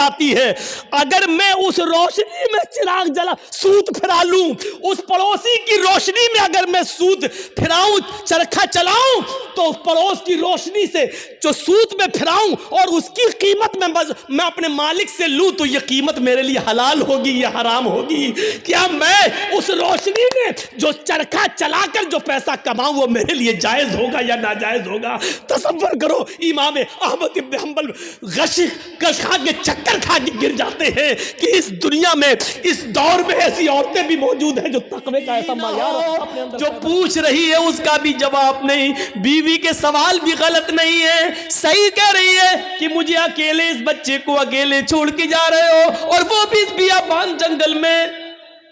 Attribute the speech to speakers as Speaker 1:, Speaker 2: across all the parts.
Speaker 1: آتی ہے، اگر میں اس روشنی میں چراغ جلا سوت پھرا لوں، اس پڑوسی کی روشنی میں اگر میں سوت پھراؤں، چرخا چلاؤں، تو اس پڑوس کی روشنی سے جو سوت میں پھراؤں اور اس کی قیمت میں اپنے مالک سے لوں، تو یہ قیمت میرے لیے حلال ہوگی یا حرام ہوگی؟ کیا میں اس روشنی میں جو چرخا چلا کر جو پیسہ کماؤں وہ میرے لیے جائز ہوگا یا ناجائز ہوگا؟ تصور کرو، امام احمد ابن حنبل غش کھا کے چکر کھا کے گر جاتے ہیں کہ اس دنیا میں اس دور میں ایسی عورتیں بھی موجود ہیں جو تقوی کا ایسا معیار اپنے اندر جو پوچھ رہی ہے اس کا بھی جواب نہیں، بیوی کے سوال بھی غلط نہیں ہے، صحیح کہہ رہی ہے کہ مجھے اکیلے اس بچے کو اکیلے چھوڑ کے جا رہے ہو اور وہ بھی اس بیابان جنگل میں،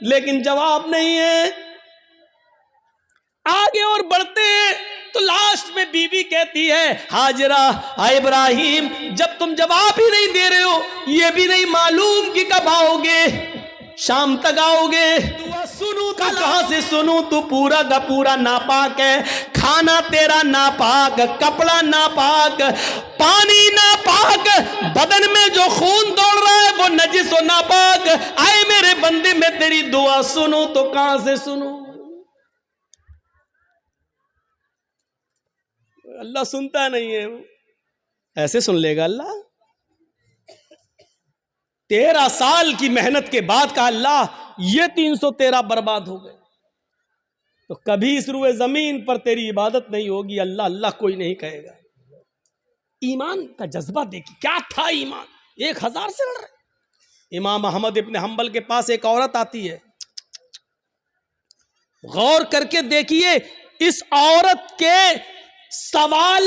Speaker 1: لیکن جواب نہیں ہے۔ آگے اور بڑھتے ہیں تو لاسٹ میں بیوی کہتی ہے ہاجرہ ابراہیم جب تم جواب ہی نہیں دے رہے ہو، یہ بھی نہیں معلوم کہ کب آؤ گے، شام تک آؤ گے، سنو کا کہاں سے سنوں، تو پورا کا پورا ناپاک ہے، کھانا تیرا ناپاک، کپڑا ناپاک، پانی ناپاک، بدن میں جو خون دوڑ رہا ہے وہ نجس و ناپاک، آئے میرے بندے میں تیری دعا سنوں تو کہاں سے سنوں؟ اللہ سنتا نہیں ہے، ایسے سن لے گا اللہ؟ 13 سال کی محنت کے بعد کہا اللہ یہ 313 برباد ہو گئے، تو کبھی اس روئے زمین پر تیری عبادت نہیں ہوگی، اللہ اللہ کوئی نہیں کہے گا۔ ایمان کا جذبہ دیکھی، کیا تھا ایمان، 1000 سے لڑ رہے۔ امام احمد ابن حنبل کے پاس ایک عورت آتی ہے، غور کر کے دیکھیے اس عورت کے سوال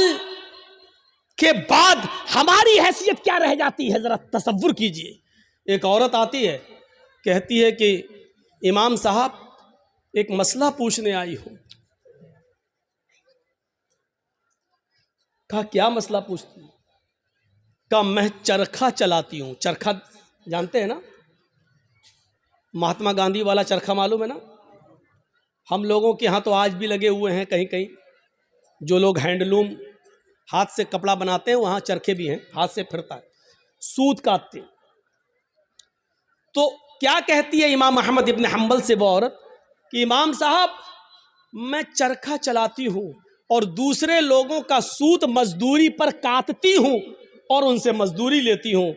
Speaker 1: کے بعد ہماری حیثیت کیا رہ جاتی ہے، ذرا تصور کیجئے۔ ایک عورت آتی ہے، کہتی ہے کہ امام صاحب ایک مسئلہ پوچھنے آئی ہوں۔ کہا کیا مسئلہ پوچھتی ہوں؟ کہا میں چرخا چلاتی ہوں۔ چرخا جانتے ہیں نا، مہاتما گاندھی والا چرخا معلوم ہے نا؟ ہم لوگوں کے ہاں تو آج بھی لگے ہوئے ہیں کہیں کہیں، جو لوگ ہینڈلوم ہاتھ سے کپڑا بناتے ہیں وہاں چرخے بھی ہیں، ہاتھ سے پھرتا ہے، سوت کاٹتے ہیں۔ تو کیا کہتی ہے امام احمد ابن حنبل سے وہ عورت کہ امام صاحب میں چرخا چلاتی ہوں اور دوسرے لوگوں کا سوت مزدوری پر کاٹتی ہوں اور ان سے مزدوری لیتی ہوں،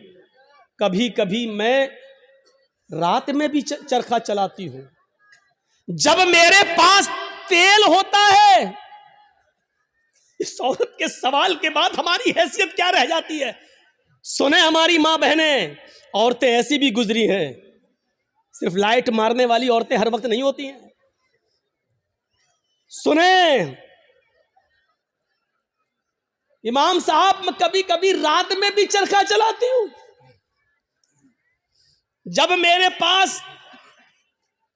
Speaker 1: کبھی کبھی میں رات میں بھی چرخا چلاتی ہوں، جب میرے پاس تیل ہوتا ہے۔ اس عورت کے سوال کے بعد ہماری حیثیت کیا رہ جاتی ہے؟ سنیں ہماری ماں بہنیں، عورتیں ایسی بھی گزری ہیں، صرف لائٹ مارنے والی عورتیں ہر وقت نہیں ہوتی ہیں۔ سنیں امام صاحب میں کبھی کبھی رات میں بھی چرخا چلاتی ہوں، جب میرے پاس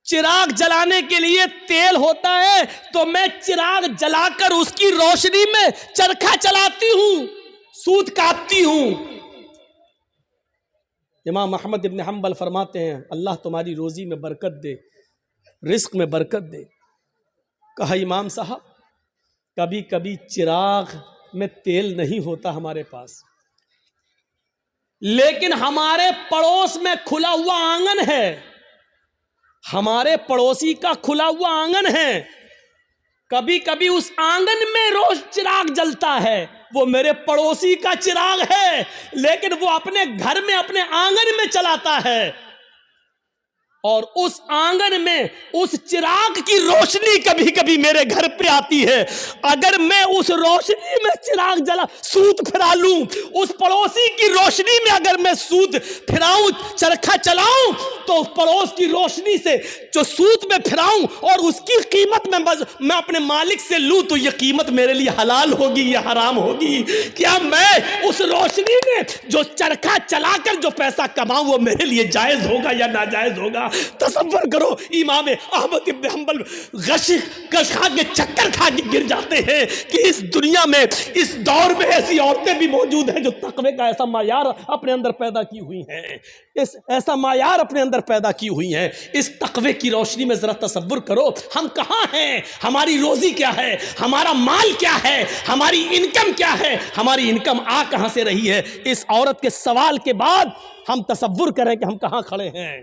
Speaker 1: چراغ جلانے کے لیے تیل ہوتا ہے تو میں چراغ جلا کر اس کی روشنی میں چرخا چلاتی ہوں، سوت کاٹتی ہوں۔ امام احمد ابن حنبل فرماتے ہیں اللہ تمہاری روزی میں برکت دے، رزق میں برکت دے۔ کہا امام صاحب کبھی کبھی چراغ میں تیل نہیں ہوتا ہمارے پاس، لیکن ہمارے پڑوس میں کھلا ہوا آنگن ہے، ہمارے پڑوسی کا کھلا ہوا آنگن ہے، کبھی کبھی اس آنگن میں روز چراغ جلتا ہے، وہ میرے پڑوسی کا چراغ ہے لیکن وہ اپنے گھر میں اپنے آنگن میں چلاتا ہے، اور اس آنگن میں اس چراغ کی روشنی کبھی کبھی میرے گھر پہ آتی ہے، اگر میں اس روشنی میں چراغ جلا سوت پھرا لوں، اس پڑوسی کی روشنی میں اگر میں سوت پھراؤں، چرخا چلاؤں، تو اس پڑوس کی روشنی سے جو سوت میں پھراؤں اور اس کی قیمت میں اپنے مالک سے لوں، تو یہ قیمت میرے لیے حلال ہوگی یا حرام ہوگی؟ کیا میں اس روشنی میں جو چرخا چلا کر جو پیسہ کماؤں وہ میرے لیے جائز ہوگا یا ناجائز ہوگا؟ تصور کرو امام احمد ابن حنبل غش کھا کے چکر کھا کے گر جاتے ہیں کہ اس دنیا میں اس دور میں ایسی عورتیں بھی موجود ہیں جو تقوی کا ایسا معیار اپنے اندر پیدا کی ہوئی ہیں، ایسا معیار اپنے اندر پیدا کی ہوئی ہیں۔ اس تقوی کی روشنی میں ذرا تصور کرو ہم کہاں ہیں، ہماری روزی کیا ہے، ہمارا مال کیا ہے، ہماری انکم کیا ہے، ہماری انکم آ کہاں سے رہی ہے۔ اس عورت کے سوال کے بعد ہم تصور کریں کہ ہم کہاں کھڑے ہیں۔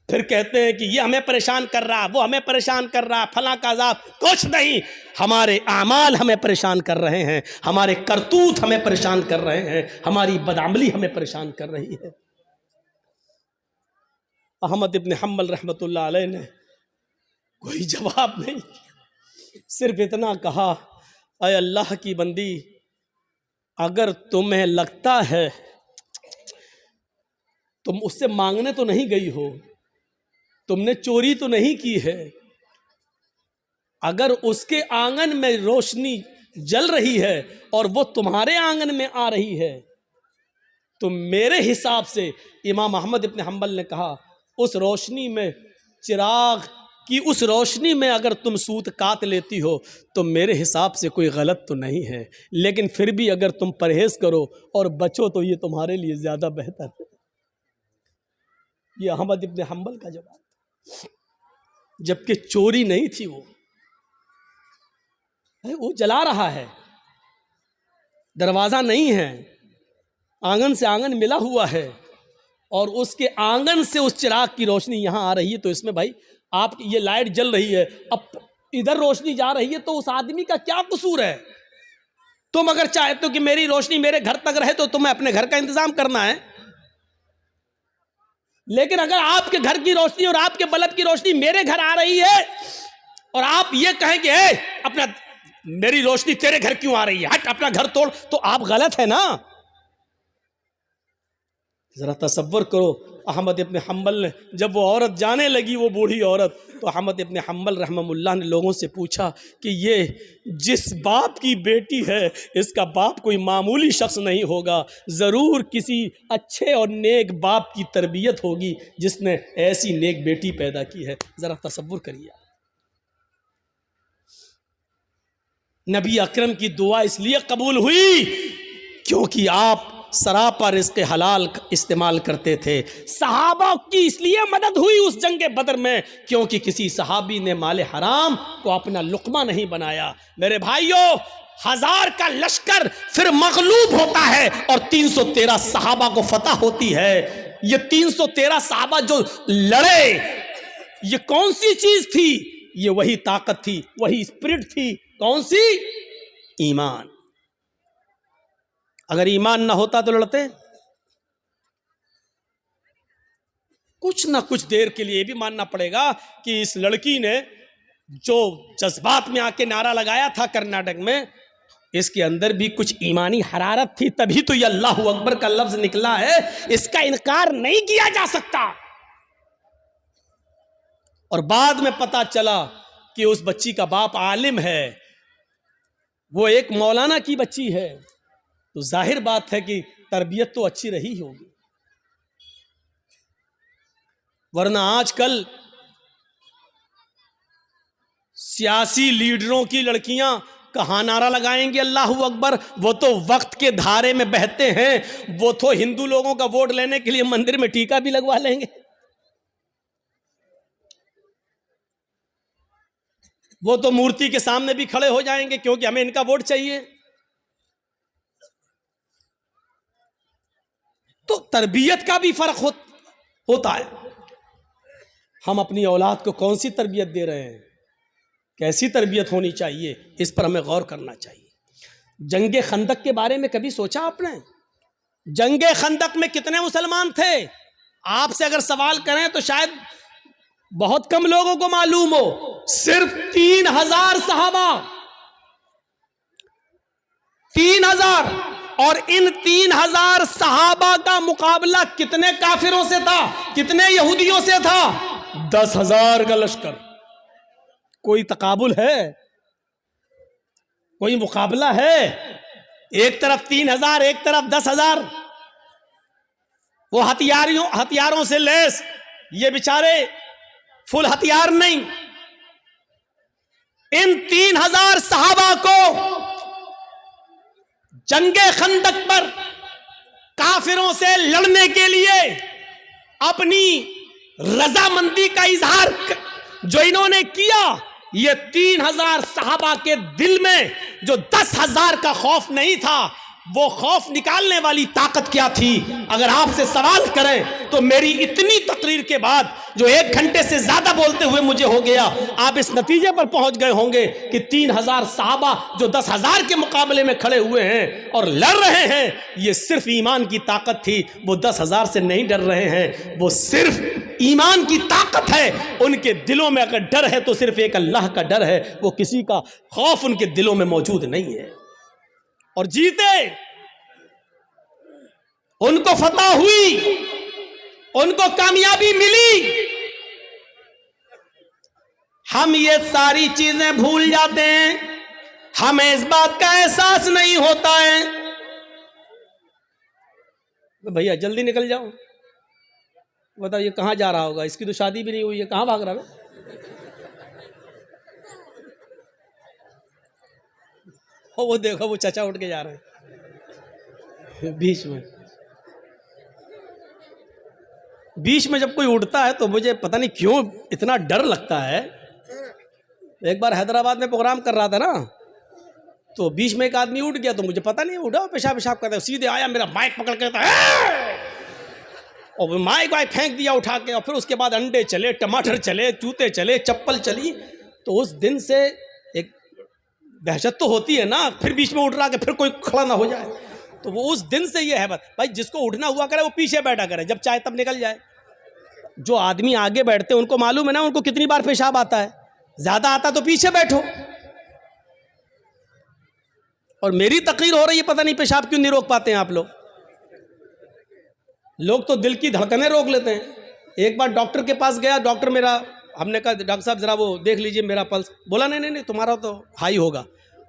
Speaker 1: پھر کہتے ہیں کہ یہ ہمیں پریشان کر رہا، وہ ہمیں پریشان کر رہا، فلاں کا عذاب، کچھ نہیں، ہمارے اعمال ہمیں پریشان کر رہے ہیں، ہمارے کرتوت ہمیں پریشان کر رہے ہیں، ہماری بدعملی ہمیں پریشان کر رہی ہے۔ احمد ابن حنبل رحمۃ اللہ علیہ نے کوئی جواب نہیں، صرف اتنا کہا، اے اللہ کی بندی، اگر تمہیں لگتا ہے تم اس سے مانگنے تو نہیں گئی ہو، تم نے چوری تو نہیں کی ہے، اگر اس کے آنگن میں روشنی جل رہی ہے اور وہ تمہارے آنگن میں آ رہی ہے تو میرے حساب سے، امام احمد ابن حنبل نے کہا، اس روشنی میں، چراغ کی اس روشنی میں اگر تم سوت کاٹ لیتی ہو تو میرے حساب سے کوئی غلط تو نہیں ہے، لیکن پھر بھی اگر تم پرہیز کرو اور بچو تو یہ تمہارے لیے زیادہ بہتر ہے۔ یہ احمد ابن حنبل کا جواب تھا، جبکہ چوری نہیں تھی، وہ جلا رہا ہے، دروازہ نہیں ہے، آنگن سے آنگن ملا ہوا ہے، اور اس کے آنگن سے اس چراغ کی روشنی یہاں آ رہی ہے، تو اس میں بھائی آپ یہ لائٹ جل رہی ہے، اب ادھر روشنی جا رہی ہے تو اس آدمی کا کیا قصور ہے؟ تم اگر چاہتے ہو کہ میری روشنی میرے گھر تک رہے تو تمہیں اپنے گھر کا انتظام کرنا ہے، لیکن اگر آپ کے گھر کی روشنی اور آپ کے بلب کی روشنی میرے گھر آ رہی ہے اور آپ یہ کہیں کہ اے اپنا میری روشنی تیرے گھر کیوں آ رہی ہے، ہٹ اپنا گھر توڑ، تو آپ غلط ہے نا۔ ذرا تصور کرو، احمد ابن حنبل نے جب وہ عورت جانے لگی، وہ بوڑھی عورت، تو احمد ابن حنبل رحمہ اللہ نے لوگوں سے پوچھا کہ یہ جس باپ کی بیٹی ہے اس کا باپ کوئی معمولی شخص نہیں ہوگا، ضرور کسی اچھے اور نیک باپ کی تربیت ہوگی جس نے ایسی نیک بیٹی پیدا کی ہے۔ ذرا تصور کریے، نبی اکرم کی دعا اس لیے قبول ہوئی کیونکہ آپ سراپا رزق حلال استعمال کرتے تھے، صحابہ کی اس لیے مدد ہوئی اس جنگ بدر میں کیونکہ کسی صحابی نے مال حرام کو اپنا لقمہ نہیں بنایا۔ میرے بھائیوں، 1000 کا لشکر پھر مغلوب ہوتا ہے اور 313 صحابہ کو فتح ہوتی ہے۔ یہ 313 صحابہ جو لڑے، یہ کون سی چیز تھی؟ یہ وہی طاقت تھی، وہی اسپرٹ تھی، کون سی؟ ایمان۔ اگر ایمان نہ ہوتا تو لڑتے؟ کچھ نہ کچھ دیر کے لیے یہ بھی ماننا پڑے گا کہ اس لڑکی نے جو جذبات میں آ کے نعرہ لگایا تھا کرناٹک میں، اس کے اندر بھی کچھ ایمانی حرارت تھی، تبھی تو یہ اللہ اکبر کا لفظ نکلا ہے، اس کا انکار نہیں کیا جا سکتا۔ اور بعد میں پتا چلا کہ اس بچی کا باپ عالم ہے، وہ ایک مولانا کی بچی ہے، تو ظاہر بات ہے کہ تربیت تو اچھی رہی ہوگی، ورنہ آج کل سیاسی لیڈروں کی لڑکیاں کہاں نعرہ لگائیں گے اللہ اکبر؟ وہ تو وقت کے دھارے میں بہتے ہیں، وہ تو ہندو لوگوں کا ووٹ لینے کے لیے مندر میں ٹیکا بھی لگوا لیں گے، وہ تو مورتی کے سامنے بھی کھڑے ہو جائیں گے کیونکہ ہمیں ان کا ووٹ چاہیے۔ تو تربیت کا بھی فرق ہوتا ہے، ہم اپنی اولاد کو کون سی تربیت دے رہے ہیں، کیسی تربیت ہونی چاہیے، اس پر ہمیں غور کرنا چاہیے۔ جنگ خندق کے بارے میں کبھی سوچا آپ نے؟ جنگ خندق میں کتنے مسلمان تھے؟ آپ سے اگر سوال کریں تو شاید بہت کم لوگوں کو معلوم ہو، صرف 3000 صحابہ، 3000، اور ان 3000 صحابہ کا مقابلہ کتنے کافروں سے تھا، کتنے یہودیوں سے تھا؟ 10,000 کا لشکر۔ کوئی تقابل ہے؟ کوئی مقابلہ ہے؟ ایک طرف 3000، ایک طرف 10,000، وہ ہتھیاروں سے لیس، یہ بیچارے فل ہتھیار نہیں. ان 3000 صحابہ کو جنگ خندق پر کافروں سے لڑنے کے لیے اپنی رضامندی کا اظہار جو انہوں نے کیا، یہ 3000 صحابہ کے دل میں جو 10,000 کا خوف نہیں تھا، وہ خوف نکالنے والی طاقت کیا تھی؟ اگر آپ سے سوال کریں تو میری اتنی تقریر کے بعد جو 1 گھنٹے سے زیادہ بولتے ہوئے مجھے ہو گیا، آپ اس نتیجے پر پہنچ گئے ہوں گے کہ 3000 صحابہ جو 10,000 کے مقابلے میں کھڑے ہوئے ہیں اور لڑ رہے ہیں، یہ صرف ایمان کی طاقت تھی. وہ 10,000 سے نہیں ڈر رہے ہیں، وہ صرف ایمان کی طاقت ہے. ان کے دلوں میں اگر ڈر ہے تو صرف ایک اللہ کا ڈر ہے. وہ کسی کا خوف ان کے دلوں میں موجود نہیں ہے، اور جیتے. ان کو فتح ہوئی، ان کو کامیابی ملی. ہم یہ ساری چیزیں بھول جاتے ہیں، ہمیں اس بات کا احساس نہیں ہوتا ہے. بھیا جلدی نکل جاؤ، بتاؤ یہ کہاں جا رہا ہوگا؟ اس کی تو شادی بھی نہیں ہوئی ہے، کہاں بھاگ رہا ہے؟ وہ دیکھو وہ چچا اٹھ کے جا رہے ہیں. بیچ میں جب کوئی اٹھتا ہے تو مجھے پتہ نہیں کیوں اتنا ڈر لگتا ہے. ایک بار حیدرآباد میں پروگرام کر رہا تھا نا، تو بیچ میں ایک آدمی اٹھ گیا، تو مجھے پتہ نہیں اٹھا، پیشاب کرتا ہے، سیدھے آیا میرا مائک پکڑ کے کہتا ہے، اور مائک پھینک دیا اٹھا کے. اور پھر اس کے بعد انڈے چلے، ٹماٹر چلے، جوتے چلے، چپل چلی. تو اس دن سے ایک دہشت تو ہوتی ہے نا، پھر بیچ میں اٹھ رہا کہ پھر کوئی کھڑا نہ ہو جائے. تو وہ اس دن سے یہ ہے بات بھائی، جس کو اٹھنا ہوا کرے وہ پیچھے بیٹھا کرے، جب چاہے تب نکل جائے. جو آدمی آگے بیٹھتے ہیں ان کو معلوم ہے نا ان کو کتنی بار پیشاب آتا ہے، زیادہ آتا تو پیچھے بیٹھو. اور میری تقریر ہو رہی ہے، پتہ نہیں پیشاب کیوں نہیں روک پاتے ہیں آپ لوگ. لوگ تو دل کی دھڑکنیں روک لیتے ہیں. ایک بار ڈاکٹر کے پاس گیا، ڈاکٹر میرا، ہم نے کہا ڈاکٹر صاحب ذرا وہ دیکھ لیجئے میرا پلس. بولا نہیں تمہارا تو ہائی ہوگا.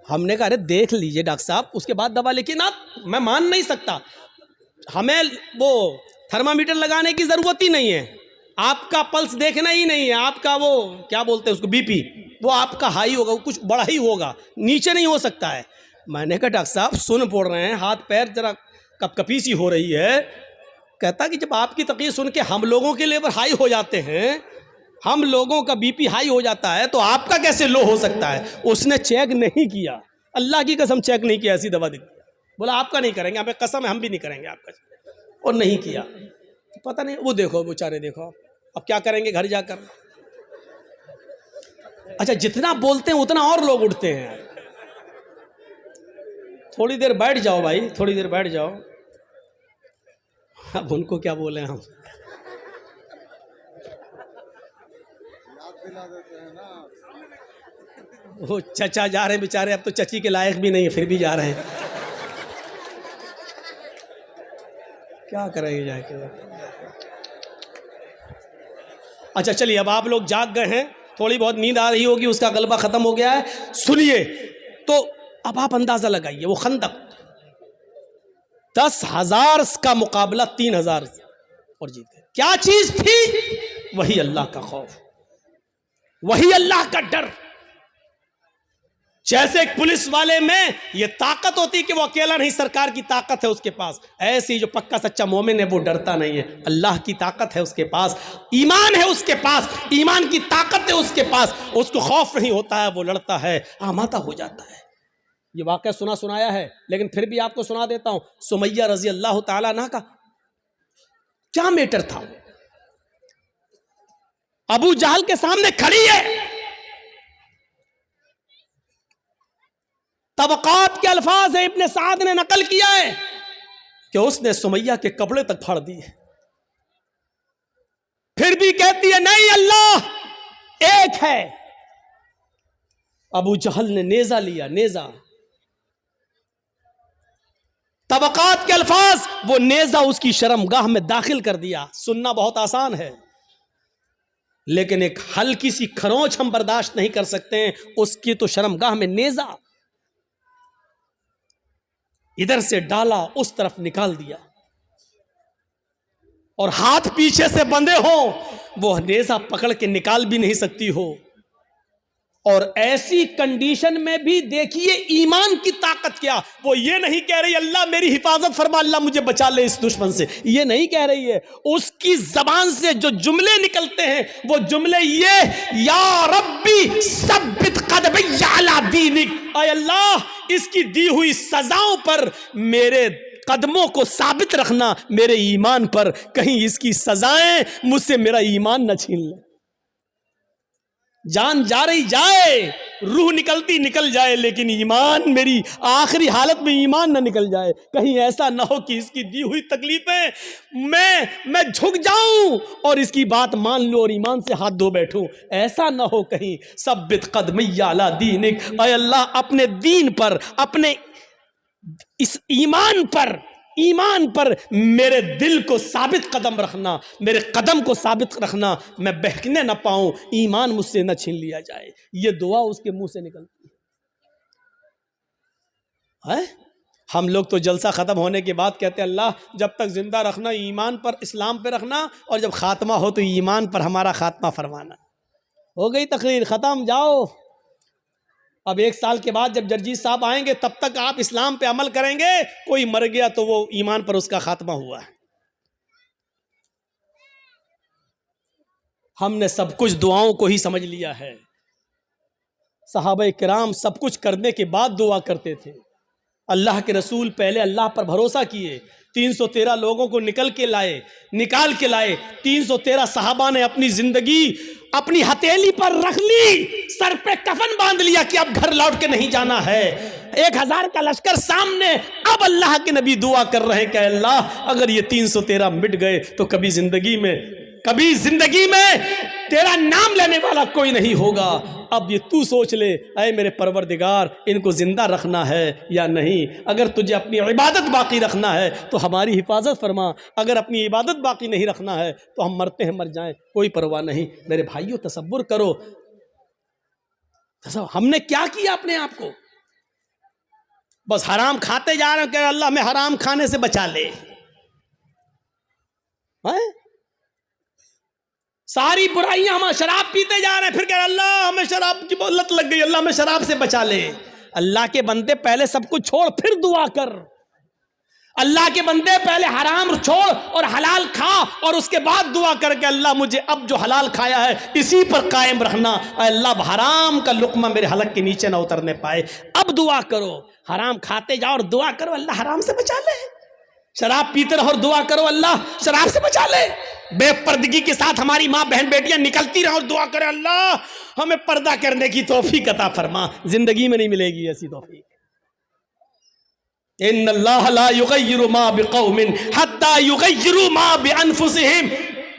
Speaker 1: ہم نے کہا ارے دیکھ لیجئے ڈاکٹر صاحب، اس کے بعد دوا. لیکن آپ، میں مان نہیں سکتا، ہمیں وہ تھرمامیٹر لگانے کی ضرورت ہی نہیں ہے. آپ کا پلس دیکھنا ہی نہیں ہے، آپ کا وہ کیا بولتے ہیں اس کو، بی پی، وہ آپ کا ہائی ہوگا، وہ کچھ بڑا ہی ہوگا، نیچے نہیں ہو سکتا ہے. میں نے کہا ڈاکٹر صاحب سن پڑ رہے ہیں، ہاتھ پیر ذرا کپ کپی سی ہو رہی ہے. کہتا کہ جب آپ کی تقریر سن کے ہم لوگوں کے لیول ہائی ہو جاتے ہیں، ہم لوگوں کا بی پی ہائی ہو جاتا ہے، تو آپ کا کیسے لو ہو سکتا ہے؟ اس نے چیک نہیں کیا، اللہ کی قسم چیک نہیں کیا، ایسی دوا دی. بولا آپ کا نہیں کریں گے، ہمیں قسم ہے ہم بھی نہیں کریں گے آپ کا. اور نہیں کیا. پتہ نہیں، وہ دیکھو بیچارے، دیکھو اب کیا کریں گے گھر جا کر. اچھا جتنا بولتے ہیں اتنا اور لوگ اٹھتے ہیں. تھوڑی دیر بیٹھ جاؤ بھائی، تھوڑی دیر بیٹھ جاؤ. اب ان کو کیا بولیں ہم. وہ چچا جا رہے ہیں بیچارے، اب تو چچی کے لائق بھی نہیں، پھر بھی جا رہے ہیں. کیا کریں گے جا کے. اچھا چلیے، اب آپ لوگ جاگ گئے ہیں، تھوڑی بہت نیند آ رہی ہوگی، اس کا غلبہ ختم ہو گیا ہے. سنیے تو اب آپ اندازہ لگائیے، وہ خندق 10,000 کا مقابلہ 3,000 اور جیتے. کیا چیز تھی؟ وہی اللہ کا خوف، وہی اللہ کا ڈر. جیسے ایک پولیس والے میں یہ طاقت ہوتی کہ وہ اکیلا نہیں، سرکار کی طاقت ہے اس کے پاس، ایسی جو پکا سچا مومن ہے وہ ڈرتا نہیں ہے. اللہ کی طاقت ہے اس کے پاس، ایمان ہے اس کے پاس، ایمان کی طاقت ہے اس کے پاس، اس کو خوف نہیں ہوتا ہے، وہ لڑتا ہے، آمادہ ہو جاتا ہے. یہ واقعہ سنایا ہے، لیکن پھر بھی آپ کو سنا دیتا ہوں. سمیہ رضی اللہ تعالیٰ عنہ کا کیا میٹر تھا؟ ابو جہل کے سامنے کھڑی ہے، طبقات کے الفاظ ہیں، ابن سعد نے نقل کیا ہے کہ اس نے سمیہ کے کپڑے تک پھاڑ دیے. پھر بھی کہتی ہے نہیں، اللہ ایک ہے. ابو جہل نے نیزہ لیا، نیزہ، طبقات کے الفاظ، وہ نیزہ اس کی شرمگاہ میں داخل کر دیا. سننا بہت آسان ہے، لیکن ایک ہلکی سی کھروچ ہم برداشت نہیں کر سکتے ہیں. اس کی تو شرمگاہ میں نیزہ، ادھر سے ڈالا، اس طرف نکال دیا، اور ہاتھ پیچھے سے بندھے ہوں، وہ نیزہ پکڑ کے نکال بھی نہیں سکتی ہو. اور ایسی کنڈیشن میں بھی دیکھیے ایمان کی طاقت کیا. وہ یہ نہیں کہہ رہی اللہ میری حفاظت فرما، اللہ مجھے بچا لے اس دشمن سے، یہ نہیں کہہ رہی ہے. اس کی زبان سے جو جملے نکلتے ہیں وہ جملے یہ، یا ربی ثبت قدمی علی دینک، اے اللہ اس کی دی ہوئی سزاؤں پر میرے قدموں کو ثابت رکھنا، میرے ایمان پر، کہیں اس کی سزائیں مجھ سے میرا ایمان نہ چھین لیں. جان جا رہی جائے، روح نکلتی نکل جائے، لیکن ایمان، میری آخری حالت میں ایمان نہ نکل جائے. کہیں ایسا نہ ہو کہ اس کی دی ہوئی تکلیفیں میں جھک جاؤں اور اس کی بات مان لوں اور ایمان سے ہاتھ دھو بیٹھوں. ایسا نہ ہو کہیں. ثبت قدمی علی دینک، اے اللہ اپنے دین پر، اپنے اس ایمان پر میرے دل کو ثابت قدم رکھنا، میرے قدم کو ثابت رکھنا، میں بہکنے نہ پاؤں، ایمان مجھ سے نہ چھین لیا جائے. یہ دعا اس کے منہ سے نکلتی ہے. ہم لوگ تو جلسہ ختم ہونے کے بعد کہتے ہیں اللہ جب تک زندہ رکھنا ایمان پر، اسلام پہ رکھنا، اور جب خاتمہ ہو تو ایمان پر ہمارا خاتمہ فرمانا. ہو گئی تقریر ختم، جاؤ. اب 1 سال کے بعد جب جرجیت صاحب آئیں گے تب تک آپ اسلام پہ عمل کریں گے. کوئی مر گیا تو وہ ایمان پر اس کا خاتمہ ہوا ہے. ہم نے سب کچھ دعاؤں کو ہی سمجھ لیا ہے. صحابہ کرام سب کچھ کرنے کے بعد دعا کرتے تھے. اللہ کے رسول پہلے اللہ پر بھروسہ کیے، 313 لوگوں کو نکال کے لائے. 313 صحابہ نے اپنی زندگی اپنی ہتھیلی پر رکھ لی، سر پہ کفن باندھ لیا کہ اب گھر لوٹ کے نہیں جانا ہے. 1000 کا لشکر سامنے. اب اللہ کے نبی دعا کر رہے ہیں کہ اللہ اگر یہ 313 مٹ گئے تو کبھی زندگی میں تیرا نام لینے والا کوئی نہیں ہوگا. اب یہ تو سوچ لے اے میرے پروردگار ان کو زندہ رکھنا ہے یا نہیں. اگر تجھے اپنی عبادت باقی رکھنا ہے تو ہماری حفاظت فرما، اگر اپنی عبادت باقی نہیں رکھنا ہے تو ہم مرتے ہیں مر جائیں، کوئی پرواہ نہیں. میرے بھائیوں تصور کرو ہم نے کیا کیا اپنے آپ کو. بس حرام کھاتے جا رہے ہیں کہ اللہ میں حرام کھانے سے بچا لے. ساری برائیاں، ہم شراب پیتے جا رہے ہیں پھر کہ اللہ ہمیں شراب کی لت لگ گئی، اللہ ہمیں شراب سے بچا لے. اللہ کے بندے پہلے سب کچھ چھوڑ پھر دعا کر. اللہ کے بندے پہلے حرام چھوڑ اور حلال کھا اور اس کے بعد دعا کر کے اللہ مجھے اب جو حلال کھایا ہے اسی پر قائم رکھنا. اے اللہ حرام کا لقمہ میرے حلق کے نیچے نہ اترنے پائے. اب دعا کرو، حرام کھاتے جاؤ اور دعا کرو اللہ حرام سے بچا لے. شراب پیتے رہو اور دعا کرو اللہ شراب سے بچا لے. بے پردگی کے ساتھ ہماری ماں بہن بیٹیاں نکلتی رہو اور دعا کرے اللہ ہمیں پردہ کرنے کی توفیق عطا فرما. زندگی میں نہیں ملے گی ایسی توفیق. ان اللہ لا یغیر ما بقوم حتی یغیروا ما بانفسہم.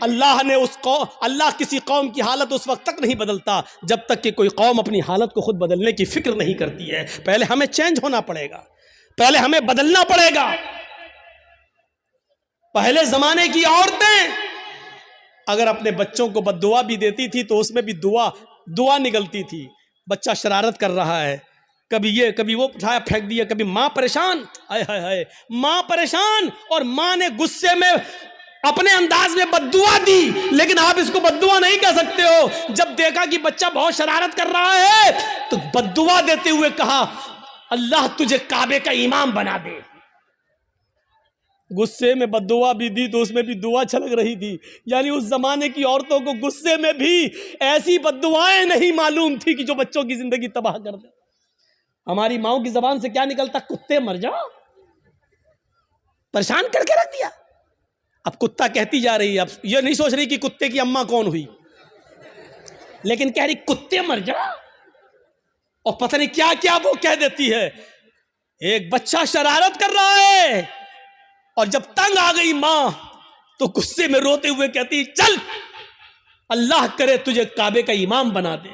Speaker 1: اللہ کسی قوم کی حالت اس وقت تک نہیں بدلتا جب تک کہ کوئی قوم اپنی حالت کو خود بدلنے کی فکر نہیں کرتی ہے. پہلے ہمیں چینج ہونا پڑے گا، پہلے ہمیں بدلنا پڑے گا. پہلے زمانے کی عورتیں اگر اپنے بچوں کو بد دعا بھی دیتی تھی تو اس میں بھی دعا نکلتی تھی. بچہ شرارت کر رہا ہے، کبھی یہ کبھی وہ اٹھایا پھینک دیا، کبھی ماں پریشان، ہائے ماں پریشان اور ماں نے غصے میں اپنے انداز میں بد دعا دی. لیکن آپ اس کو بد دعا نہیں کہہ سکتے ہو. جب دیکھا کہ بچہ بہت شرارت کر رہا ہے تو بد دعا دیتے ہوئے کہا اللہ تجھے کعبے کا امام بنا دے. غصے میں بد دعا بھی دی تو اس میں بھی دعا چھلک رہی تھی. یعنی اس زمانے کی عورتوں کو غصے میں بھی ایسی بد دعائیں نہیں معلوم تھی کہ جو بچوں کی زندگی تباہ کر دے. ہماری ماؤں کی زبان سے کیا نکلتا؟ کتے مر جاؤ. پریشان کر کے رکھ دیا. اب کتا کہتی جا رہی ہے، اب یہ نہیں سوچ رہی کہ کتے کی اماں کون ہوئی، لیکن کہہ رہی کتے مر جاؤ. اور پتہ نہیں کیا کیا وہ کہہ دیتی ہے. ایک بچہ شرارت کر رہا ہے اور جب تنگ آ گئی ماں تو غصے میں روتے ہوئے کہتی چل اللہ کرے تجھے کعبے کا امام بنا دے.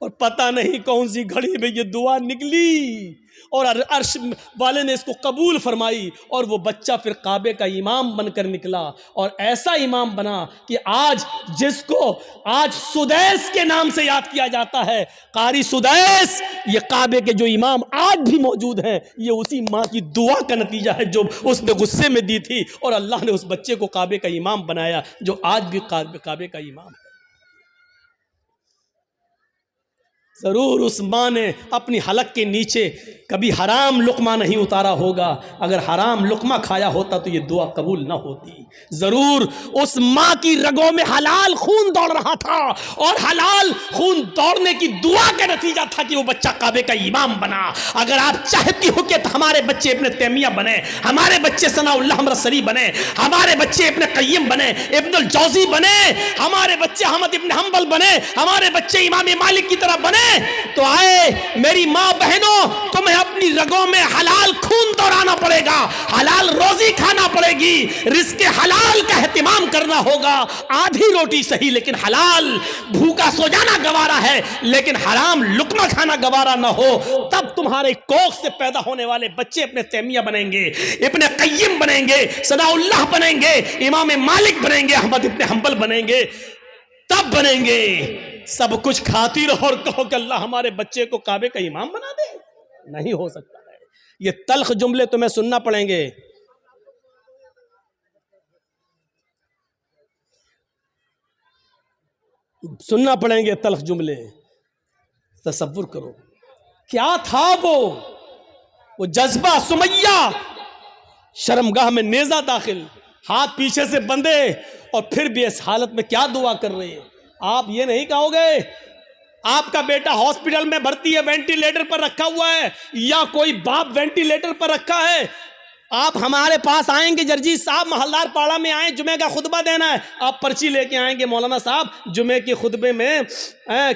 Speaker 1: اور پتہ نہیں کون سی گھڑی میں یہ دعا نکلی اور عرش والے نے اس کو قبول فرمائی، اور وہ بچہ پھر کعبے کا امام بن کر نکلا، اور ایسا امام بنا کہ آج جس کو آج سدیس کے نام سے یاد کیا جاتا ہے، قاری سدیس، یہ کعبے کے جو امام آج بھی موجود ہیں، یہ اسی ماں کی دعا کا نتیجہ ہے جو اس نے غصے میں دی تھی، اور اللہ نے اس بچے کو کعبے کا امام بنایا جو آج بھی کعبے کا امام ہے۔ ضرور اس ماں نے اپنی حلق کے نیچے کبھی حرام لقمہ نہیں اتارا ہوگا، اگر حرام لقمہ کھایا ہوتا تو یہ دعا قبول نہ ہوتی۔ ضرور اس ماں کی رگوں میں حلال خون دوڑ رہا تھا، اور حلال خون دوڑنے کی دعا کا نتیجہ تھا کہ وہ بچہ کعبے کا امام بنا۔ اگر آپ چاہتی ہو کہ ہمارے بچے ابن تیمیہ بنے، ہمارے بچے ثناء اللہ امرصری بنے، ہمارے بچے ابن قیم بنے، ابن الجوزی بنے، ہمارے بچے احمد ابن حنبل بنے، ہمارے بچے امام مالک کی طرح بنے، تو آئے میری ماں بہنوں، تمہیں اپنی رگوں میں حلال خون دوڑانا پڑے گا، حلال روزی کھانا پڑے گی، رزق حلال کا اہتمام کرنا ہوگا۔ آدھی روٹی صحیح لیکن حلال، بھوکا سو جانا گوارا ہے لیکن حرام لقمہ کھانا گوارا نہ ہو، تب تمہارے کوکھ سے پیدا ہونے والے بچے ابن تیمیہ بنیں گے، ابن قیم بنیں گے، ثناء اللہ بنیں گے، امام مالک بنیں گے، احمد ابن حنبل بنیں گے، تب بنیں گے۔ سب کچھ کھاتی رہو اور کہو کہ اللہ ہمارے بچے کو کعبے کا امام بنا دے، نہیں ہو سکتا ہے۔ یہ تلخ جملے تمہیں سننا پڑیں گے۔ سننا پڑیں گے تلخ جملے۔ تصور کرو کیا تھا وہ جذبہ، سمیہ شرمگاہ میں نیزہ داخل، ہاتھ پیچھے سے بندھے، اور پھر بھی اس حالت میں کیا دعا کر رہے ہیں۔ آپ یہ نہیں کہو گے آپ کا بیٹا ہاسپٹل میں بھرتی ہے، وینٹیلیٹر پر رکھا ہوا ہے، یا کوئی باپ وینٹیلیٹر پر رکھا ہے، آپ ہمارے پاس آئیں گے، جرجی صاحب محلدار پاڑا میں آئیں، جمعہ کا خطبہ دینا ہے، آپ پرچی لے کے آئیں گے، مولانا صاحب جمعہ کے خطبے میں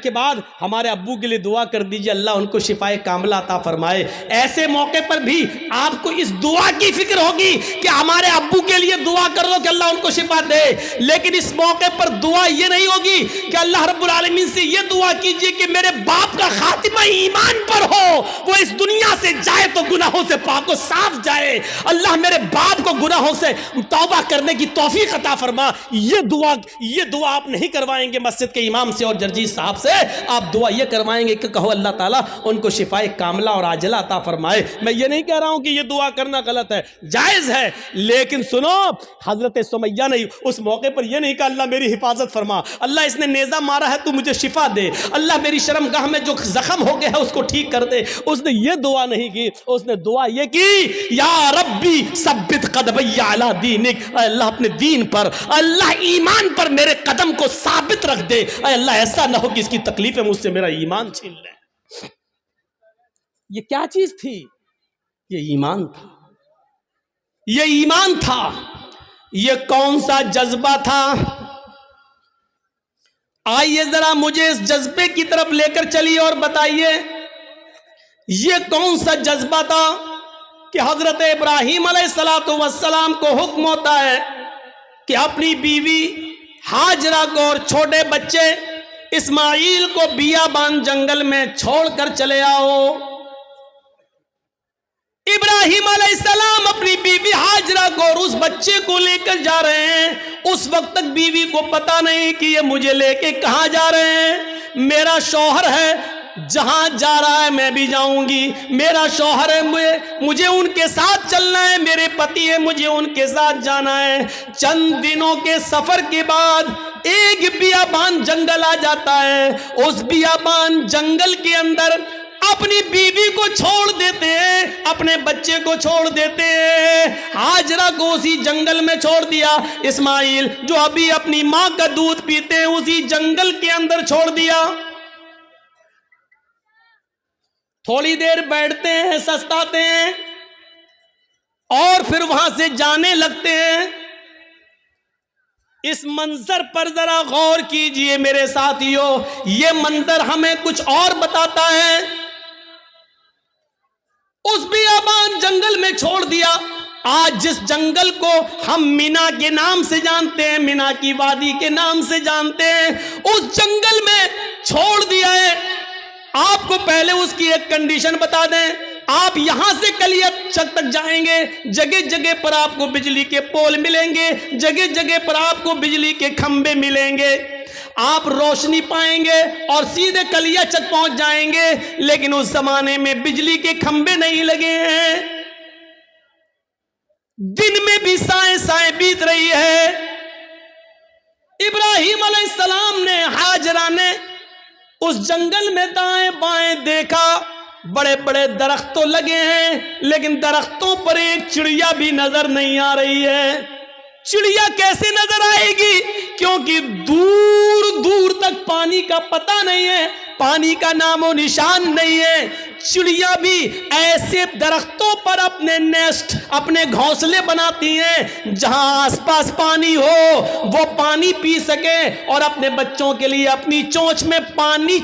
Speaker 1: کے بعد ہمارے ابو کے لیے دعا کر دیجئے، اللہ ان کو شفائے کاملہ عطا فرمائے۔ ایسے موقع پر بھی آپ کو اس دعا کی فکر ہوگی کہ ہمارے ابو کے لیے دعا کر لو کہ اللہ ان کو شفا دے، لیکن اس موقع پر دعا یہ نہیں ہوگی کہ اللہ رب العالمین سے یہ دعا کیجئے کہ میرے باپ کا خاتمہ ایمان پر ہو، وہ اس دنیا سے جائے تو گناہوں سے پاک و صاف جائے، اللہ میرے باپ کو گناہوں سے توبہ کرنے کی توفیق عطا فرما۔ یہ دعا آپ نہیں کروائیں گے مسجد کے امام سے اور جرجی صاحب سے، آپ دعا یہ کروائیں گے کہ کہو اللہ تعالیٰ ان کو شفائے کاملہ اور عاجلہ عطا فرمائے۔ میں یہ نہیں کہہ رہا ہوں کہ یہ دعا کرنا غلط ہے، جائز ہے، لیکن سنو حضرت سمیہ نے اس موقع پر یہ نہیں کہا اللہ میری حفاظت فرما، اللہ اس نے نیزہ مارا ہے تو مجھے شفا دے، اللہ میری شرمگاہ میں جو زخم ہو گیا ہے اس کو ٹھیک کر دے۔ اس نے یہ دعا نہیں کی، اس نے دعا یہ کی یا ربی ثبت قدمی علی دینک، اے اللہ اپنے دین پر، اللہ ایمان پر میرے قدم کو ثابت رکھ دے، اے اللہ ایسا نہ ہو کہ اس کی تکلیفیں مجھ سے میرا ایمان چھین لیں۔ یہ کیا چیز تھی؟ یہ ایمان تھا، یہ ایمان تھا۔ یہ کون سا جذبہ تھا؟ آئیے ذرا مجھے اس جذبے کی طرف لے کر چلیے اور بتائیے یہ کون سا جذبہ تھا کہ حضرت ابراہیم علیہ السلام کو حکم ہوتا ہے کہ اپنی بیوی ہاجرہ کو اور چھوٹے بچے اسماعیل کو بیابان جنگل میں چھوڑ کر چلے آؤ۔ ابراہیم علیہ السلام اپنی بیوی ہاجرہ کو اور اس بچے کو لے کر جا رہے ہیں۔ اس وقت تک بیوی کو پتا نہیں کہ یہ مجھے لے کے کہاں جا رہے ہیں، میرا شوہر ہے، جہاں جا رہا ہے میں بھی جاؤں گی، میرا شوہر ہے، مجھے ان کے ساتھ چلنا ہے، میرے پتی ہے، مجھے ان کے ساتھ جانا ہے۔ چند دنوں کے سفر کے بعد ایک بیابان جنگل آ جاتا ہے، اس بیابان جنگل کے اندر اپنی بیوی کو چھوڑ دیتے ہیں، اپنے بچے کو چھوڑ دیتے ہیں، ہاجرہ کو اسی جنگل میں چھوڑ دیا، اسماعیل جو ابھی اپنی ماں کا دودھ پیتے ہیں اسی جنگل کے اندر چھوڑ دیا۔ تھوڑی دیر بیٹھتے ہیں، سستاتے ہیں اور پھر وہاں سے جانے لگتے ہیں۔ اس منظر پر ذرا غور کیجئے میرے ساتھیو، یہ منظر ہمیں کچھ اور بتاتا ہے۔ اس بیابان جنگل میں چھوڑ دیا۔ آج جس جنگل کو ہم مینا کے نام سے جانتے ہیں، مینا کی وادی کے نام سے جانتے ہیں، اس جنگل میں چھوڑ دیا ہے۔ آپ کو پہلے اس کی ایک کنڈیشن بتا دیں، آپ یہاں سے کلیچک تک جائیں گے، جگہ جگہ پر آپ کو بجلی کے پول ملیں گے، جگہ جگہ پر آپ کو بجلی کے کھمبے ملیں گے، آپ روشنی پائیں گے اور سیدھے کلیچک پہنچ جائیں گے۔ لیکن اس زمانے میں بجلی کے کھمبے نہیں لگے ہیں، دن میں بھی سائیں سائیں بیت رہی ہے۔ ابراہیم علیہ السلام نے، ہاجرہ نے اس جنگل میں دائیں بائیں دیکھا، بڑے بڑے درخت تو لگے ہیں لیکن درختوں پر ایک چڑیا بھی نظر نہیں آ رہی ہے۔ چڑیا کیسے نظر آئے گی؟ کیونکہ دور دور تک پانی کا پتہ نہیں ہے، پانی کا نام و نشان نہیں ہے۔ چڑیا بھی ایسے درختوں پر اپنے نیسٹ، اپنے گھونسلے بناتی ہیں جہاں آس پاس پانی ہو، وہ پانی پی سکے اور اپنے بچوں کے لیے اپنی چونچ میں پانی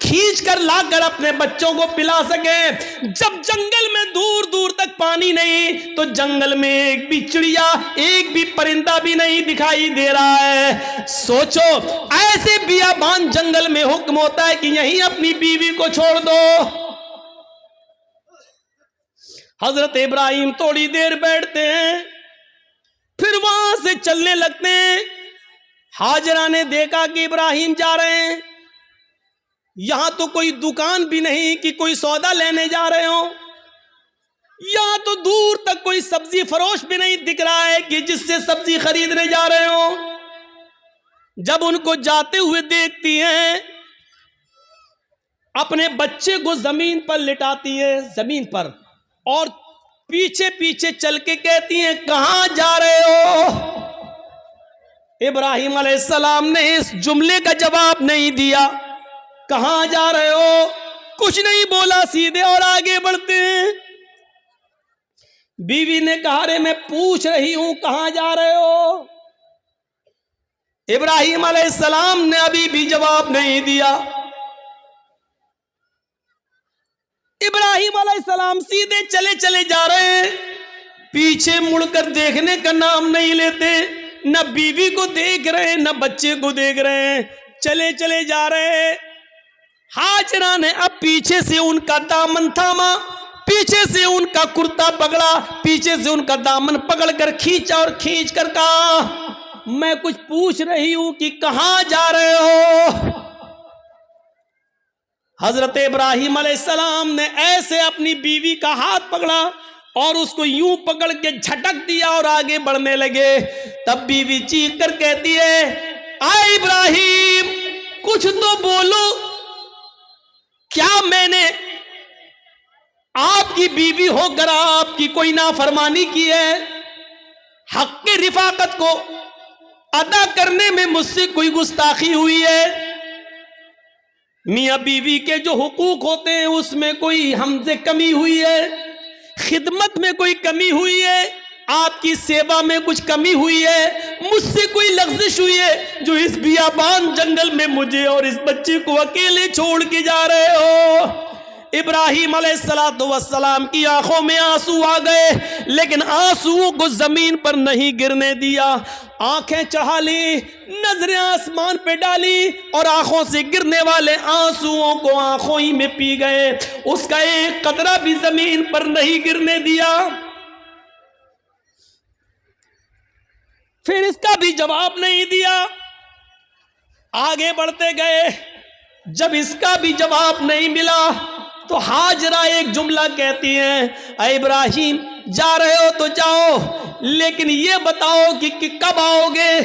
Speaker 1: کھینچ کر لا کر اپنے بچوں کو پلا سکے۔ جب جنگل میں دور دور تک پانی نہیں تو جنگل میں ایک بھی چڑیا، ایک بھی پرندہ بھی نہیں دکھائی دے رہا ہے۔ سوچو، ایسے بیابان جنگل میں حکم ہوتا ہے کہ یہیں اپنی بیوی کو چھوڑ دو۔ حضرت ابراہیم تھوڑی دیر بیٹھتے ہیں، پھر وہاں سے چلنے لگتے ہیں۔ ہاجرہ نے دیکھا کہ ابراہیم جا رہے ہیں، یہاں تو کوئی دکان بھی نہیں کہ کوئی سودا لینے جا رہے ہوں، یہاں تو دور تک کوئی سبزی فروش بھی نہیں دکھ رہا ہے کہ جس سے سبزی خریدنے جا رہے ہوں۔ جب ان کو جاتے ہوئے دیکھتی ہیں، اپنے بچے کو زمین پر لٹاتی ہے، زمین پر، اور پیچھے پیچھے چل کے کہتی ہیں کہاں جا رہے ہو؟ ابراہیم علیہ السلام نے اس جملے کا جواب نہیں دیا، کہاں جا رہے ہو کچھ نہیں بولا، سیدھے اور آگے بڑھتے ہیں۔ بیوی نے کہا رے میں پوچھ رہی ہوں کہاں جا رہے ہو؟ ابراہیم علیہ السلام نے ابھی بھی جواب نہیں دیا۔ ابراہیم علیہ السلام سیدھے چلے چلے جا رہے ہیں، پیچھے مڑ کر دیکھنے کا نام نہیں لیتے، نہ بیوی کو دیکھ رہے ہیں نہ بچے کو دیکھ رہے ہیں، چلے چلے جا رہے ہیں۔ ہاجرہ نے اب پیچھے سے ان کا دامن تھاما، پیچھے سے ان کا کرتا پکڑا، پیچھے سے ان کا دامن پکڑ کر کھینچا اور کھینچ کر کہا میں کچھ پوچھ رہی ہوں کہ کہاں جا رہے ہو؟ حضرت ابراہیم علیہ السلام نے ایسے اپنی بیوی کا ہاتھ پکڑا اور اس کو یوں پکڑ کے جھٹک دیا اور آگے بڑھنے لگے۔ تب بیوی چیخ کر کہتی ہے اے ابراہیم کچھ تو بولو، کیا میں نے آپ کی بیوی ہو کر آپ کی کوئی نافرمانی کی ہے؟ حق کی رفاقت کو ادا کرنے میں مجھ سے کوئی گستاخی ہوئی ہے؟ میاں بیوی کے جو حقوق ہوتے ہیں اس میں کوئی ہم سے کمی ہوئی ہے؟ خدمت میں کوئی کمی ہوئی ہے؟ آپ کی سیوا میں کچھ کمی ہوئی ہے؟ مجھ سے کوئی لغزش ہوئی ہے جو اس بیابان جنگل میں مجھے اور اس بچے کو اکیلے چھوڑ کے جا رہے ہو؟ ابراہیم علیہ السلام کی آنکھوں میں آنسو آ گئے، لیکن آنسوؤں کو زمین پر نہیں گرنے دیا، آنکھیں چڑھا لی، نظریں آسمان پہ ڈالی اور آنکھوں سے گرنے والے آنسوؤں کو آنکھوں ہی میں پی گئے، اس کا ایک قطرہ بھی زمین پر نہیں گرنے دیا۔ پھر اس کا بھی جواب نہیں دیا، آگے بڑھتے گئے۔ جب اس کا بھی جواب نہیں ملا تو ہاجرہ ایک جملہ کہتی ہیں اے ابراہیم جا رہے ہو تو جاؤ، لیکن یہ بتاؤ کہ کب آؤ گے؟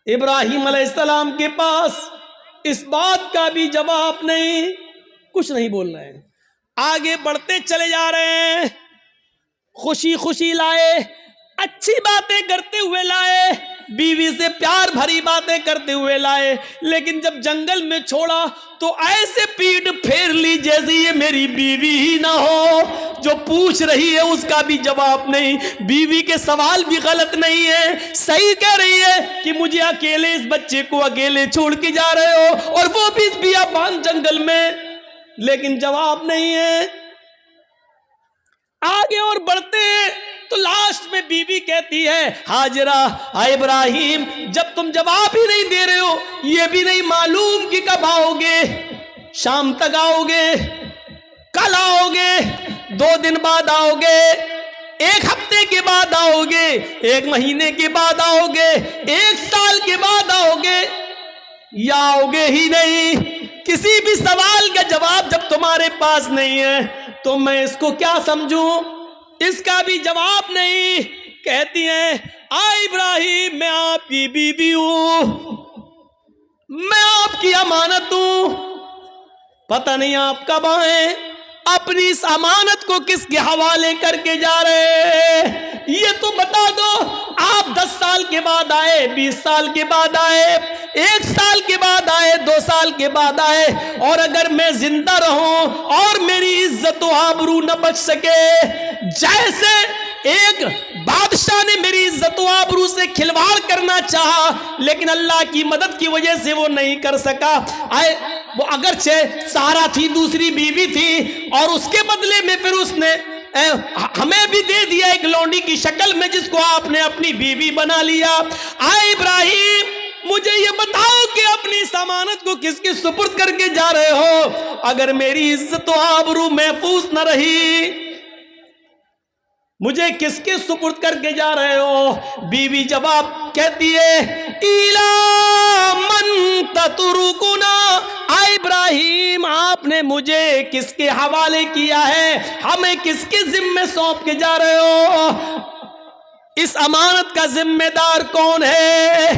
Speaker 1: ابراہیم علیہ السلام کے پاس اس بات کا بھی جواب نہیں، کچھ نہیں بول رہے ہیں، آگے بڑھتے چلے جا رہے ہیں۔ خوشی خوشی لائے، اچھی باتیں کرتے ہوئے لائے، بیوی سے پیار بھری باتیں کرتے ہوئے لائے، لیکن جب جنگل میں چھوڑا تو ایسے پیٹ پھیر لی جیسے یہ میری بیوی ہی نہ ہو۔ جو پوچھ رہی ہے اس کا بھی جواب نہیں، بیوی کے سوال بھی غلط نہیں ہے، صحیح کہہ رہی ہے کہ مجھے اکیلے اس بچے کو اکیلے چھوڑ کے جا رہے ہو اور وہ بھی اس بیابان جنگل میں، لیکن جواب نہیں ہے۔ آگے اور بڑھتے ہیں تو لاسٹ میں بیوی کہتی ہے ہاجرہ اے ابراہیم جب تم جواب ہی نہیں دے رہے ہو، یہ بھی نہیں معلوم کہ کب آؤ گے، شام تک آؤ گے، کل آؤ گے، 2 دن بعد آؤ گے، 1 ہفتے کے بعد آؤ گے، 1 مہینے کے بعد آؤ گے، 1 سال کے بعد آؤ گے، یا آؤ گے ہی نہیں۔ کسی بھی سوال کا جواب جب تمہارے پاس نہیں ہے تو میں اس کو کیا سمجھوں؟ اس کا بھی جواب نہیں۔ کہتی ہیں ابراہیم میں آپ کی بیوی ہوں، میں آپ کی امانت ہوں، پتہ نہیں آپ کب آئیں، اپنی اس امانت کو کس کے حوالے کر کے جا رہے ہیں؟ یہ تو بتا دو۔ آپ 10 سال کے بعد آئے، 20 سال کے بعد آئے، 1 سال کے بعد آئے، 2 سال کے بعد آئے، اور اگر میں زندہ رہوں اور میری عزت و آبرو نہ بچ سکے، جیسے ایک بادشاہ نے میری عزت و آبرو سے کھلواڑ کرنا چاہا لیکن اللہ کی مدد کی وجہ سے وہ نہیں کر سکا، وہ اگرچہ سارا تھی، دوسری بیوی تھی، اور اس کے بدلے میں پھر اس نے ہمیں بھی دے دیا ایک لونڈی کی شکل میں، جس کو آپ نے اپنی بیوی بنا لیا۔ آئے ابراہیم مجھے یہ بتاؤ کہ اپنی اس امانت کو کس کے سپرد کر کے جا رہے ہو؟ اگر میری عزت و آبرو محفوظ نہ رہی، مجھے کس کے سپرد کر کے جا رہے ہو؟ بیوی جواب کہتی ہے اِلَىٰ مَن تَتْرُكُنَا، اے ابراہیم آپ نے مجھے کس کے حوالے کیا ہے؟ ہمیں کس کے ذمہ سونپ کے جا رہے ہو؟ اس امانت کا ذمہ دار کون ہے؟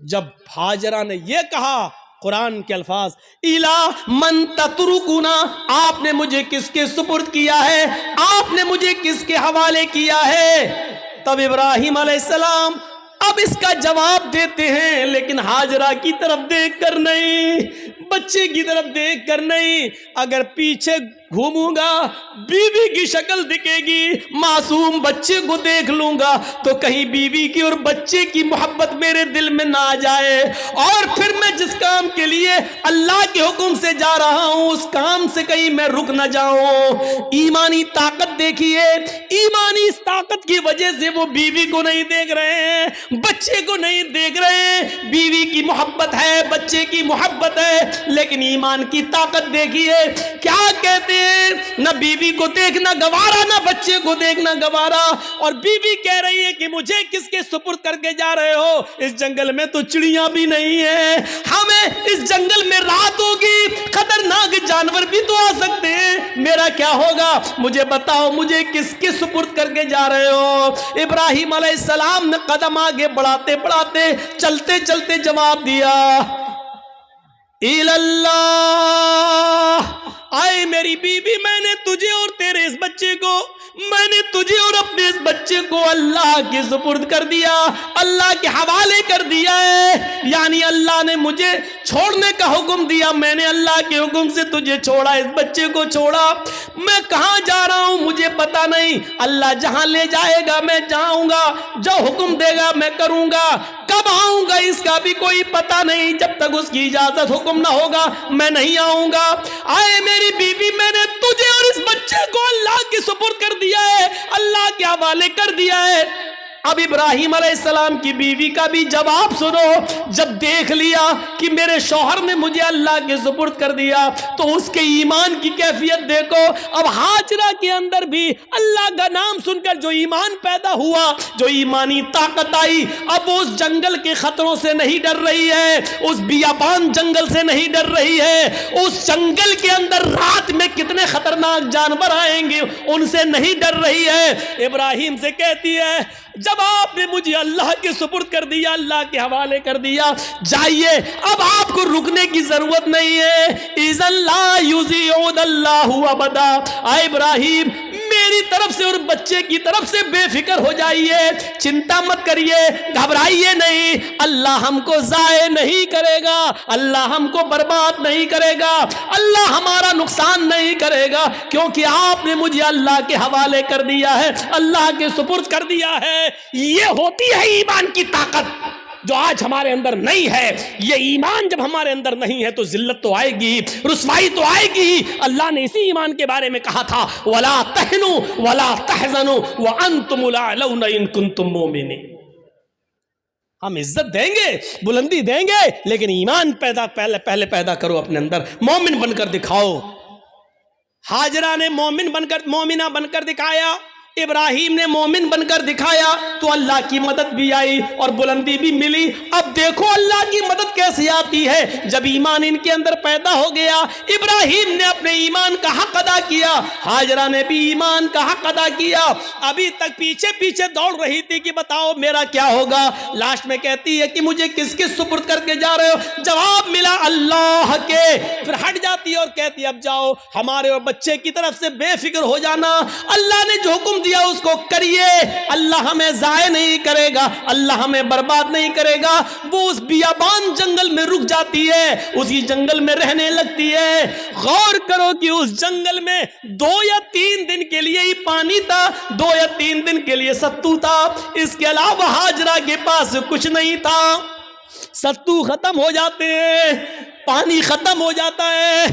Speaker 1: جب ہاجرہ نے یہ کہا، قرآن کے الفاظ اِلَىٰ مَن تَتْرُكُنَا، آپ نے مجھے کس کے سپرد کیا ہے، آپ نے مجھے کس کے حوالے کیا ہے؟ تب ابراہیم علیہ السلام اب اس کا جواب دیتے ہیں، لیکن ہاجرہ کی طرف دیکھ کر نہیں، بچے کی طرف دیکھ کر نہیں۔ اگر پیچھے گھوموں گا بیوی کی شکل دکھے گی، معصوم بچے کو دیکھ لوں گا تو کہیں بیوی کی اور بچے کی محبت میرے دل میں نہ آ جائے، اور پھر میں جس کام کے لیے اللہ کے حکم سے جا رہا ہوں اس کام سے کہیں میں رک نہ جاؤں۔ ایمانی طاقت دیکھیے، ایمانی اس طاقت کی وجہ سے وہ بیوی کو نہیں دیکھ رہے ہیں، بچے کو نہیں دیکھ رہے ہیں۔ بیوی کی محبت ہے، بچے کی محبت ہے، لیکن ایمان کی طاقت دیکھیے کیا کہتے ہیں، نہ بیوی کو دیکھنا گوارا، نہ بچے کو دیکھنا گوارا، اور بیوی کہہ رہی ہے کہ مجھے کس کے سپرد کر کے جا رہے ہو؟ اس جنگل میں تو چڑیاں بھی نہیں ہیں، ہمیں اس جنگل میں رات ہوگی، خطرناک جانور بھی تو آ سکتے ہیں، میرا کیا ہوگا؟ مجھے بتاؤ مجھے کس کے سپرد کر کے جا رہے ہو؟ ابراہیم علیہ السلام نے قدم آگے بڑھاتے بڑھاتے چلتے چلتے جواب دیا اللہ، آئے میری بیوی، میں نے تجھے اور تیرے اس بچے کو، میں نے تجھے اور اپنے اس بچے کو اللہ کے سپرد کر دیا، اللہ کے حوالے کر دیا ہے۔ یعنی اللہ نے مجھے چھوڑنے کا حکم دیا، میں نے اللہ کے حکم سے تجھے چھوڑا، اس بچے کو چھوڑا۔ میں کہاں جا رہا ہوں مجھے پتا نہیں، اللہ جہاں لے جائے گا میں جاؤں گا، جو حکم دے گا میں کروں گا، کب آؤں گا اس کا بھی کوئی پتا نہیں، جب تک اس کی اجازت حکم نہ ہوگا میں نہیں آؤں گا۔ آئے میری بیوی، میں نے تجھے اور اس بچے کو اللہ کے سپرد کر دیا ہے، اللہ کے حوالے کر دیا ہے۔ اب ابراہیم علیہ السلام کی بیوی کا بھی جواب سنو، جب دیکھ لیا کہ میرے شوہر نے مجھے اللہ کے سپرد کر دیا تو اس کے ایمان کی کیفیت دیکھو۔ اب ہاجرہ کے اندر بھی اللہ کا نام سن کر جو ایمان پیدا ہوا، جو ایمانی طاقت آئی، اب وہ اس جنگل کے خطروں سے نہیں ڈر رہی ہے، اس بیابان جنگل سے نہیں ڈر رہی ہے، اس جنگل کے اندر رات میں کتنے خطرناک جانور آئیں گے ان سے نہیں ڈر رہی ہے۔ ابراہیم سے کہتی ہے جب آپ نے مجھے اللہ کے سپرد کر دیا، اللہ کے حوالے کر دیا، جائیے، اب آپ کو رکنے کی ضرورت نہیں ہے۔ اِذًا لَا يُضِيعُ اللَّهُ أَبَدًا، اے ابراہیم میری طرف سے اور بچے کی طرف سے بے فکر ہو جائیے، چنتا مت کریے، گھبرائیے نہیں، اللہ ہم کو ضائع نہیں کرے گا، اللہ ہم کو برباد نہیں کرے گا، اللہ ہمارا نقصان نہیں کرے گا، کیونکہ آپ نے مجھے اللہ کے حوالے کر دیا ہے، اللہ کے سپرد کر دیا ہے۔ یہ ہوتی ہے ایمان کی طاقت جو آج ہمارے اندر نہیں ہے۔ یہ ایمان جب ہمارے اندر نہیں ہے تو ذلت تو آئے گی، رسوائی تو آئے گی۔ اللہ نے اسی ایمان کے بارے میں کہا تھا وَلَا تَهْنُوا وَلَا تَحْزَنُوا وَأَنْتُمُ الْأَعْلَوْنَ إِن كُنتُم مُؤْمِنِينَ۔ ہم عزت دیں گے، بلندی دیں گے، لیکن ایمان پہلے پیدا کرو اپنے اندر، مومن بن کر دکھاؤ۔ ہاجرہ نے مومنہ بن کر دکھایا، ابراہیم نے مومن بن کر دکھایا، تو اللہ کی مدد بھی آئی اور بلندی بھی ملی۔ اب دیکھو اللہ کی مدد کیسے آتی ہے، جب ایمان ان کے اندر پیدا ہو گیا۔ ابراہیم نے اپنے ایمان کا حق ادا کیا، ہاجرہ نے بھی ایمان کا حق ادا کیا۔ ابھی تک پیچھے دوڑ رہی تھی کہ بتاؤ میرا کیا ہوگا، لاسٹ میں کہتی ہے کہ مجھے کس کے سپرد کر کے جا رہے ہو؟ جواب ملا اللہ کے، پھر ہٹ جاتی اور کہتی اب جاؤ ہمارے اور بچے کی طرف سے بے فکر ہو جانا، اللہ نے جو حکم دیا اس کو کریے، اللہ ہمیں ضائع نہیں کرے گا، اللہ ہمیں برباد نہیں کرے گا۔ وہ اس بیابان جنگل میں رک جاتی ہے، اسی جنگل میں رہنے لگتی ہے۔ غور کرو کہ اس جنگل میں 2 یا 3 دن کے لیے ہی پانی تھا، 2 یا 3 دن کے لیے ستو تھا، اس کے علاوہ ہاجرہ کے پاس کچھ نہیں تھا۔ ستو ختم ہو جاتے ہیں، پانی ختم ہو جاتا ہے،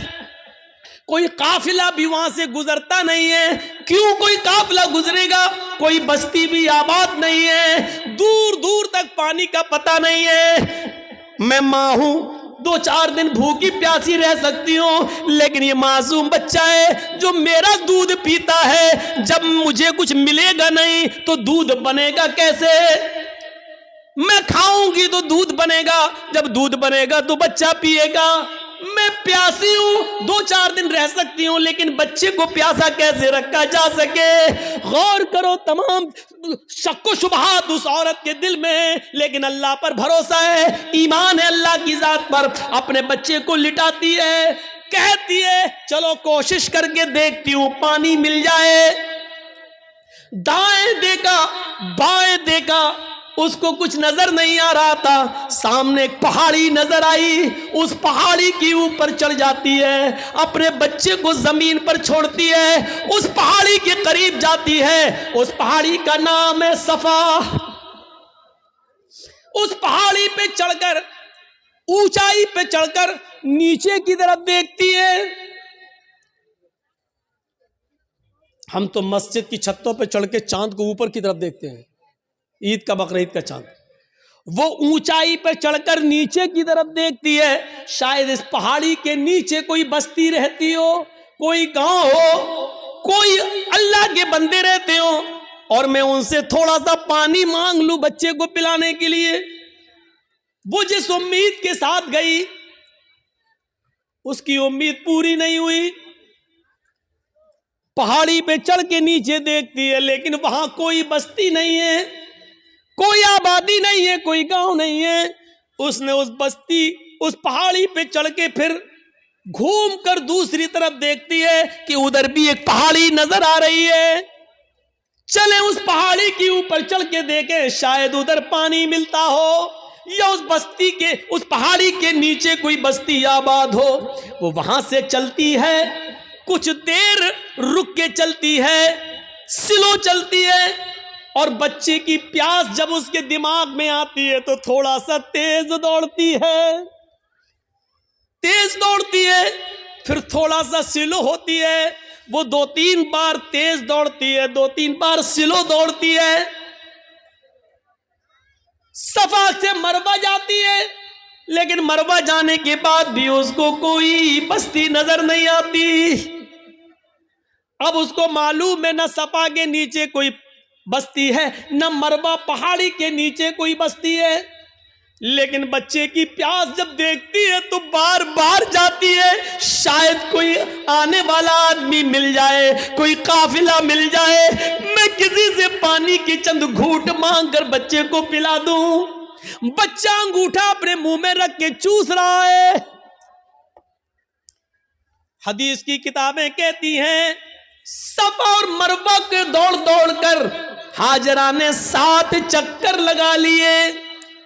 Speaker 1: کوئی قافلہ بھی وہاں سے گزرتا نہیں ہے۔ کیوں کوئی قافلہ گزرے گا؟ کوئی بستی بھی آباد نہیں ہے، دور دور تک پانی کا پتہ نہیں ہے۔ میں ماں ہوں، 2-4 دن بھوکی پیاسی رہ سکتی ہوں، لیکن یہ معصوم بچہ ہے جو میرا دودھ پیتا ہے، جب مجھے کچھ ملے گا نہیں تو دودھ بنے گا کیسے؟ میں کھاؤں گی تو دودھ بنے گا، جب دودھ بنے گا تو بچہ پیے گا۔ میں پیاسی ہوں، 2-4 دن رہ سکتی ہوں، لیکن بچے کو پیاسا کیسے رکھا جا سکے؟ غور کرو، تمام شک و شبہات اس عورت کے دل میں ہے، لیکن اللہ پر بھروسہ ہے، ایمان ہے اللہ کی ذات پر۔ اپنے بچے کو لٹاتی ہے، کہتی ہے چلو کوشش کر کے دیکھتی ہوں پانی مل جائے۔ دائیں دیکھا بائیں دیکھا، اس کو کچھ نظر نہیں آ رہا تھا۔ سامنے ایک پہاڑی نظر آئی، اس پہاڑی کی اوپر چڑھ جاتی ہے، اپنے بچے کو زمین پر چھوڑتی ہے، اس پہاڑی کے قریب جاتی ہے۔ اس پہاڑی کا نام ہے صفا۔ اس پہاڑی پہ چڑھ کر، اونچائی پہ چڑھ کر نیچے کی طرف دیکھتی ہے۔ ہم تو مسجد کی چھتوں پہ چڑھ کے چاند کو اوپر کی طرف دیکھتے ہیں، عید کا بقرعید کا چاند۔ وہ اونچائی پہ چڑھ کر نیچے کی طرف دیکھتی ہے، شاید اس پہاڑی کے نیچے کوئی بستی رہتی ہو، کوئی گاؤں ہو، کوئی اللہ کے بندے رہتے ہو، اور میں ان سے تھوڑا سا پانی مانگ لوں بچے کو پلانے کے لیے۔ وہ جس امید کے ساتھ گئی، اس کی امید پوری نہیں ہوئی۔ پہاڑی پہ چڑھ کے نیچے دیکھتی ہے، لیکن وہاں کوئی بستی نہیں ہے، کوئی آبادی نہیں ہے، کوئی گاؤں نہیں ہے۔ اس نے اس پہاڑی پہ چڑھ کے پھر گھوم کر دوسری طرف دیکھتی ہے کہ ادھر بھی ایک پہاڑی نظر آ رہی ہے، چلے اس پہاڑی کے اوپر چڑھ کے دیکھیں، شاید ادھر پانی ملتا ہو، یا اس پہاڑی کے نیچے کوئی بستی آباد ہو۔ وہ وہاں سے چلتی ہے، کچھ دیر رک کے چلتی ہے، سلو چلتی ہے، اور بچے کی پیاس جب اس کے دماغ میں آتی ہے تو تھوڑا سا تیز دوڑتی ہے، پھر تھوڑا سا سلو ہوتی ہے۔ وہ 2-3 بار تیز دوڑتی ہے، 2-3 بار سلو دوڑتی ہے۔ صفا سے مروہ جاتی ہے، لیکن مروہ جانے کے بعد بھی اس کو کوئی بستی نظر نہیں آتی۔ اب اس کو معلوم ہے نہ صفا کے نیچے کوئی بستی ہے، نہ مروہ پہاڑی کے نیچے کوئی بستی ہے، لیکن بچے کی پیاس جب دیکھتی ہے تو بار بار جاتی ہے، شاید کوئی آنے والا آدمی مل جائے، کوئی قافلہ مل جائے، میں کسی سے پانی کی چند گھونٹ مانگ کر بچے کو پلا دوں۔ بچہ انگوٹھا اپنے منہ میں رکھ کے چوس رہا ہے۔ حدیث کی کتابیں کہتی ہیں صفا اور مروہ کے دوڑ دوڑ کر ہاجرہ نے 7 چکر لگا لیے۔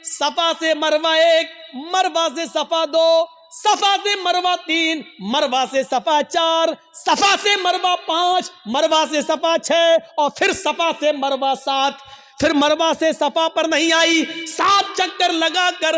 Speaker 1: صفا سے مروہ 1، مروہ سے صفا 2، صفا سے مروہ 3، مروہ سے صفا 4، صفا سے مروہ 5، مروہ سے صفا 6، اور پھر صفا سے مروہ 7۔ پھر مروہ سے صفا پر نہیں آئی، 7 چکر لگا کر